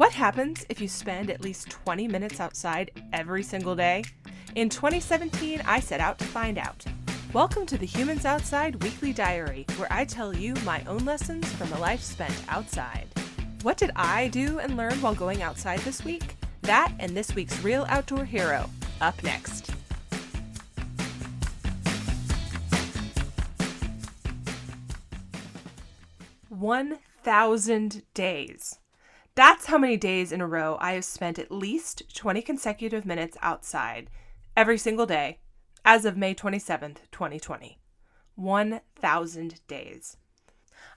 What happens if you spend at least 20 minutes outside every single day? In 2017, I set out to find out. Welcome to the Humans Outside Weekly Diary, where I tell you my own lessons from a life spent outside. What did I do and learn while going outside this week? That and this week's Real Outdoor Hero, up next. "1,000 days. That's how many days in a row I have spent at least 20 consecutive minutes outside every single day as of May 27th, 2020. 1,000 days.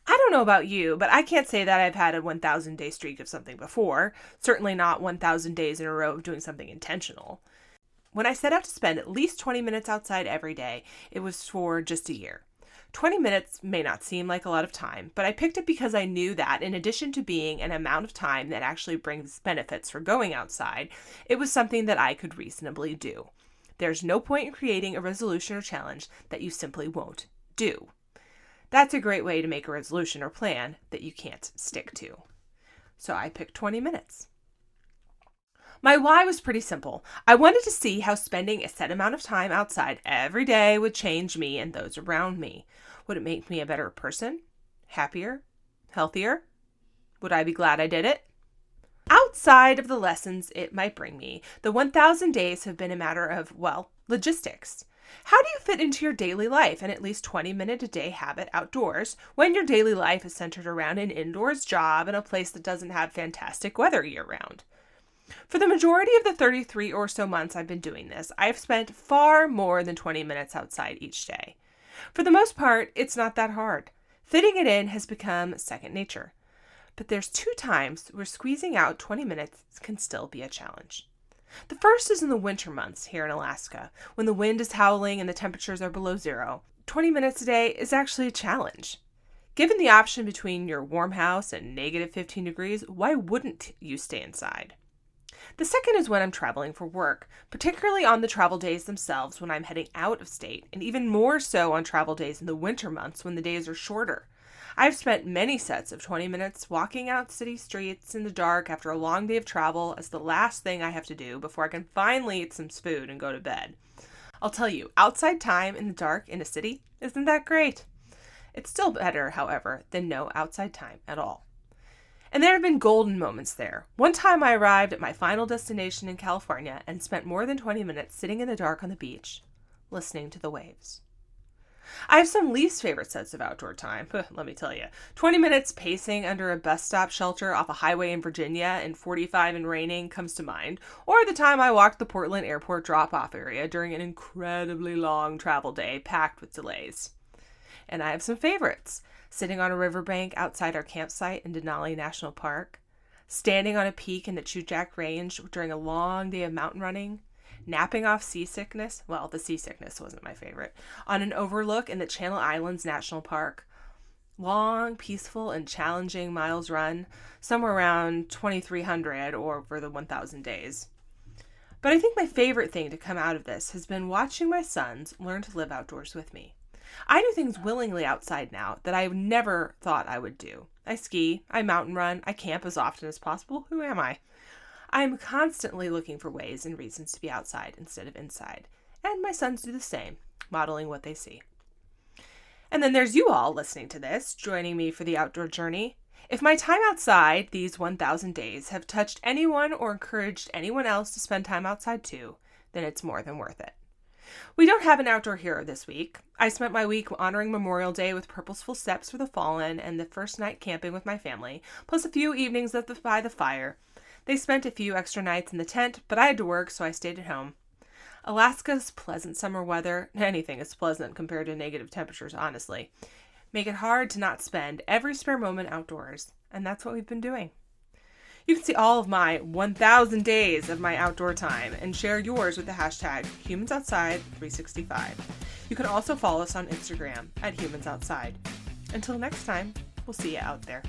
I don't know about you, but I can't say that I've had a 1,000 day streak of something before. Certainly not 1,000 days in a row of doing something intentional. When I set out to spend at least 20 minutes outside every day, it was for just a year. 20 minutes may not seem like a lot of time, but I picked it because I knew that in addition to being an amount of time that actually brings benefits for going outside, it was something that I could reasonably do. There's no point in creating a resolution or challenge that you simply won't do. That's a great way to make a resolution or plan that you can't stick to. So I picked 20 minutes. My why was pretty simple. I wanted to see how spending a set amount of time outside every day would change me and those around me. Would it make me a better person? Happier? Healthier? Would I be glad I did it? Outside of the lessons it might bring me, the 1,000 days have been a matter of, logistics. How do you fit into your daily life an at least 20-minute a day habit outdoors when your daily life is centered around an indoors job in a place that doesn't have fantastic weather year-round? For the majority of the 33 or so months I've been doing this, I've spent far more than 20 minutes outside each day. For the most part, it's not that hard. Fitting it in has become second nature. But there's two times where squeezing out 20 minutes can still be a challenge. The first is in the winter months here in Alaska, when the wind is howling and the temperatures are below zero. 20 minutes a day is actually a challenge. Given the option between your warm house and negative 15 degrees, why wouldn't you stay inside? The second is when I'm traveling for work, particularly on the travel days themselves when I'm heading out of state, and even more so on travel days in the winter months when the days are shorter. I've spent many sets of 20 minutes walking out city streets in the dark after a long day of travel as the last thing I have to do before I can finally eat some food and go to bed. I'll tell you, outside time in the dark in a city isn't that great. It's still better, however, than no outside time at all. And there have been golden moments there. One time I arrived at my final destination in California and spent more than 20 minutes sitting in the dark on the beach, listening to the waves. I have some least favorite sets of outdoor time, let me tell you. 20 minutes pacing under a bus stop shelter off a highway in Virginia in 45 and raining comes to mind, or the time I walked the Portland airport drop-off area during an incredibly long travel day packed with delays. And I have some favorites. Sitting on a riverbank outside our campsite in Denali National Park, standing on a peak in the Chujak Range during a long day of mountain running, napping off seasickness, the seasickness wasn't my favorite, on an overlook in the Channel Islands National Park. Long, peaceful, and challenging miles run, somewhere around 2,300 or over the 1,000 days. But I think my favorite thing to come out of this has been watching my sons learn to live outdoors with me. I do things willingly outside now that I never thought I would do. I ski, I mountain run, I camp as often as possible. Who am I? I'm constantly looking for ways and reasons to be outside instead of inside. And my sons do the same, modeling what they see. And then there's you all listening to this, joining me for the outdoor journey. If my time outside these 1,000 days have touched anyone or encouraged anyone else to spend time outside too, then it's more than worth it. We don't have an outdoor hero this week. I spent my week honoring Memorial Day with purposeful steps for the fallen and the first night camping with my family, plus a few evenings by the fire. They spent a few extra nights in the tent, but I had to work, so I stayed at home. Alaska's pleasant summer weather, anything is pleasant compared to negative temperatures, honestly, make it hard to not spend every spare moment outdoors, and that's what we've been doing. You can see all of my 1,000 days of my outdoor time and share yours with the hashtag HumansOutside365. You can also follow us on Instagram at HumansOutside. Until next time, we'll see you out there.